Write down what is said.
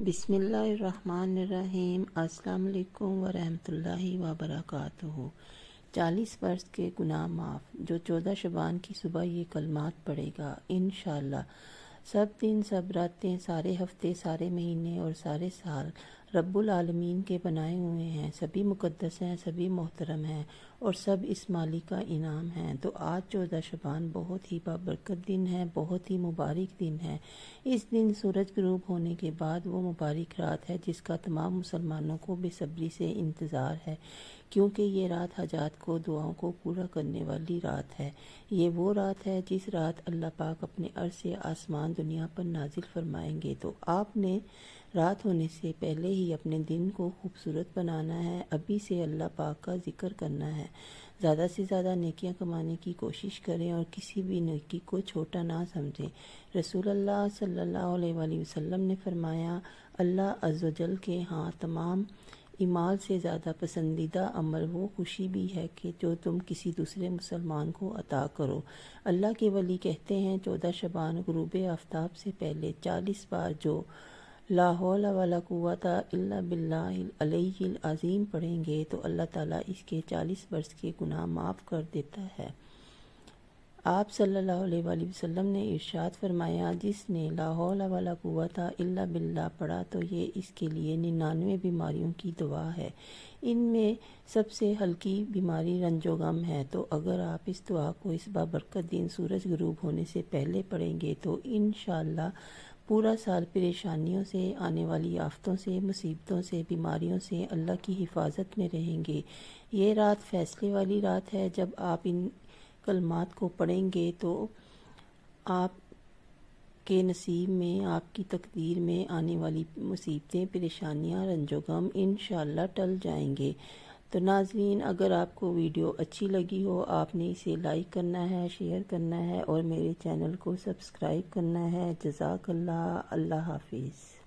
بسم اللہ الرحمن الرحیم۔ السلام علیکم ورحمۃ اللہ وبرکاتہ۔ 40 برس کے گناہ معاف۔ جو 14 شعبان کی صبح یہ کلمات پڑھے گا انشاءاللہ سب دن، سب راتیں، سارے ہفتے، سارے مہینے اور سارے سال رب العالمین کے بنائے ہوئے ہیں، سبھی مقدس ہیں، سبھی محترم ہیں اور سب اس مالک کا انعام ہیں۔ تو آج 14 شعبان بہت ہی بابرکت دن ہے، بہت ہی مبارک دن ہے۔ اس دن سورج غروب ہونے کے بعد وہ مبارک رات ہے جس کا تمام مسلمانوں کو بے صبری سے انتظار ہے، کیونکہ یہ رات حاجات کو، دعاؤں کو پورا کرنے والی رات ہے۔ یہ وہ رات ہے جس رات اللہ پاک اپنے عرش سے آسمان دنیا پر نازل فرمائیں گے۔ تو آپ نے رات ہونے سے پہلے ہی اپنے دن کو خوبصورت بنانا ہے، ابھی سے اللہ پاک کا ذکر کرنا ہے، زیادہ سے زیادہ نیکیاں کمانے کی کوشش کریں اور کسی بھی نیکی کو چھوٹا نہ سمجھیں۔ رسول اللہ صلی اللہ علیہ وآلہ وسلم نے فرمایا، اللہ عز و جل کے ہاں تمام اعمال سے زیادہ پسندیدہ عمل وہ خوشی بھی ہے کہ جو تم کسی دوسرے مسلمان کو عطا کرو۔ اللہ کے ولی کہتے ہیں 14 شعبان غروب آفتاب سے پہلے 40 بار جو لا حول ولا قوت الا باللہ العلی العظیم پڑھیں گے تو اللہ تعالیٰ اس کے 40 برس کے گناہ معاف کر دیتا ہے۔ آپ صلی اللہ علیہ وآلہ وسلم نے ارشاد فرمایا، جس نے لا حول ولا قوت الا باللہ پڑھا تو یہ اس کے لیے 99 بیماریوں کی دوا ہے۔ ان میں سب سے ہلکی بیماری رنج و غم ہے۔ تو اگر آپ اس دعا کو اس بابرکت دن سورج غروب ہونے سے پہلے پڑھیں گے تو انشاءاللہ پورا سال پریشانیوں سے، آنے والی آفتوں سے، مصیبتوں سے، بیماریوں سے اللہ کی حفاظت میں رہیں گے۔ یہ رات فیصلے والی رات ہے۔ جب آپ ان کلمات کو پڑھیں گے تو آپ کے نصیب میں، آپ کی تقدیر میں آنے والی مصیبتیں، پریشانیاں، رنج و غم انشاءاللہ ٹل جائیں گے۔ تو ناظرین، اگر آپ کو ویڈیو اچھی لگی ہو آپ نے اسے لائک کرنا ہے، شیئر کرنا ہے اور میرے چینل کو سبسکرائب کرنا ہے۔ جزاک اللہ۔ اللہ حافظ۔